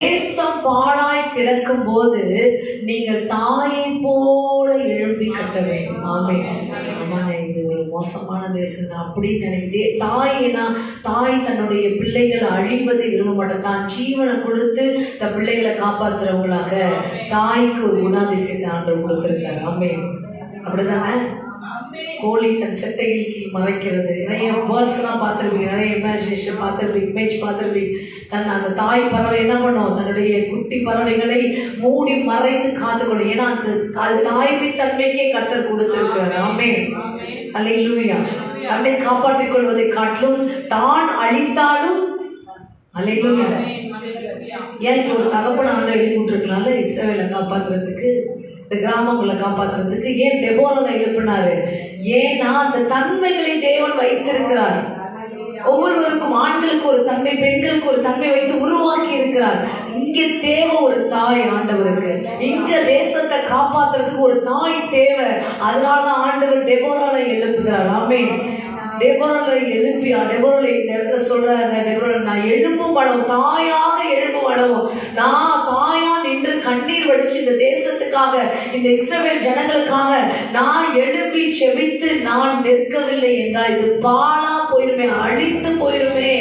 தேசம் பாழாய் கிடக்கும் போது நீங்கள் தாயை போல எழும்பி கட்ட வேண்டும். ஆமே ஆமாங்க, இது ஒரு மோசமான தேசம் அப்படின்னு நினைக்குது. தாய் தன்னுடைய பிள்ளைகளை அழிவதை விரும்ப மாட்டேன். தான் ஜீவனை கொடுத்து தன் பிள்ளைகளை காப்பாற்றுறவங்களாக தாய்க்கு ஒரு குணாதிசயத்தை ஆண்டவர் கொடுத்திருக்காரு. ஆமே அப்படிதானே? கோழி தன் செட்டையில் கீழ் மறைக்கிறது. நிறைய பேர்ட்ஸ் எல்லாம் பார்த்துருப்பீங்க, நிறைய இமேஜினேஷன் பார்த்துருப்பீங்க, இமேஜ் பார்த்துருப்பீங்க. அந்த தாய் பறவை என்ன பண்ணும்? தன்னுடைய குட்டி பறவைகளை மூடி மறைத்து காத்துக்கொள்ளும். ஏன்னா அது தாய்மை தன்மைக்கே கர்த்தர் கொடுத்திருக்கிறார். ஆமென் அல்லேலூயா. தன்னை காப்பாற்றிக் கொள்வதை காட்டிலும் தான் அழித்தாலும் அல்லேலூயா. ஏன் ஒரு தகப்பன ஆண்டை எழுப்பி விட்டுருக்கலாம்ல இஸ்ரவேலை காப்பாற்றுறதுக்கு, இந்த கிராமங்களை காப்பாற்றுறதுக்கு. ஏன் டெபோராவை எழுப்பினாரு? ஏன்னா அந்த தன்மைகளை தேவன் வைத்திருக்கிறார். ஒவ்வொருவருக்கும் ஆண்களுக்கு ஒரு தன்மை, பெண்களுக்கு ஒரு தன்மை வைத்து உருவாக்கி இருக்கிறார். இங்க தேவை ஒரு தாய் ஆண்டவருக்கு. இங்க தேசத்தை காப்பாற்றுறதுக்கு ஒரு தாய் தேவை. அதனாலதான் ஆண்டவர் டெபோராவை எழுப்புகிறார். ஆமென். டெபோராவை எழுப்பி டெபோராவை இந்த இடத்துல சொல்றாங்க, டெபோரா நான் எழும்பும் படவும், தாயாக எழும்பும் படவும், நான் தாயா நின்று கண்ணீர் வடிச்சு இந்த தேசத்துக்காக, இந்த இஸ்ரவேல் ஜனங்களுக்காக நான் எழுப்பி செபித்து நான் நிற்கவில்லை என்றால் இது பாழா போயிருமே, அழிந்து போயிருமே.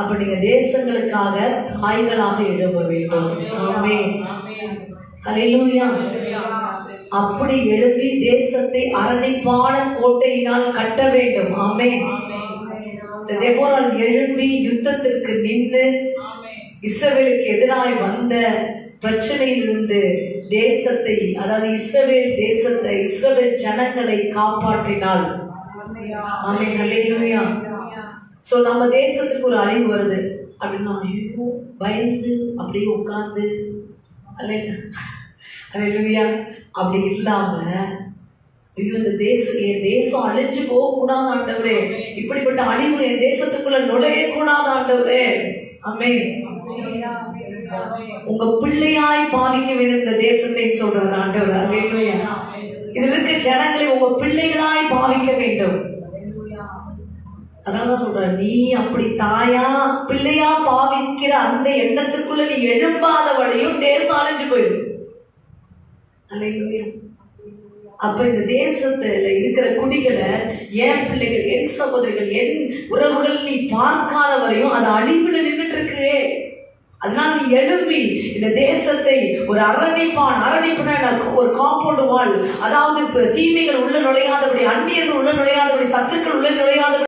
அப்ப நீங்க தேசங்களுக்காக தாய்களாக எழும்ப வேண்டும். ஆமென் அல்லேலூயா. அப்படி எழுப்பி தேசத்தை அரணிப்பான கோட்டையினால் கட்ட வேண்டும். ஆமென். டெபோராள் எழுப்பி யுத்தத்திற்கு நின்று இஸ்ரவேலுக்கு எதிராய் வந்த பிரச்சனையிலிருந்து தேசத்தை, அதாவது இஸ்ரவேல் தேசத்தை, இஸ்ரவேல் ஜனங்களை காப்பாற்றினாள். ஆமென் அல்லேலூயா. சோ நம்ம தேசத்துக்கு ஒரு அழிவு வருது அப்படின்னா ஐயோ பயந்து அப்படியே உட்கார்ந்து அல்லேலூயா அப்படி இல்லாம, ஐயோ இந்த என் தேசம் அழிஞ்சு போக கூடாது ஆண்டவரே, இப்படிப்பட்ட அழிவு என் தேசத்துக்குள்ள நுழைய கூடாது ஆண்டவரே. ஆமென். உங்க பிள்ளையாய் பாவிக்க வேண்டும் இந்த தேசத்தை சொல்றது ஆண்டவர். அல்லேலூயா. இதுல இருக்க ஜனங்களை உங்க பிள்ளைகளாய் பாவிக்க வேண்டும். அதனாலதான் சொல்ற, நீ அப்படி தாயா பிள்ளையா பாவிக்கிற அந்த எண்ணத்துக்குள்ள நீ எழும்பாதவளையும் தேசம் அழிஞ்சு போயிடும். அல்லேலூயா. அப்ப இந்த தேசத்துல இருக்கிற குடிகளை, என் பிள்ளைகள், என் சகோதரிகள், என் உறவுகள் நீ பார்க்காத வரையும் அது அழிவுல நின்றுட்டு இருக்கு. அதனால நீ எழும்பி இந்த தேசத்தை ஒரு அரணிப்புனா ஒரு காம்பவுண்ட் வால், அதாவது தீமைகள் உள்ள நுழையாதபடி, அந்நியர்கள் உள்ள நுழையாதபடி, சத்துருக்கள் உள்ள நுழையாதபடி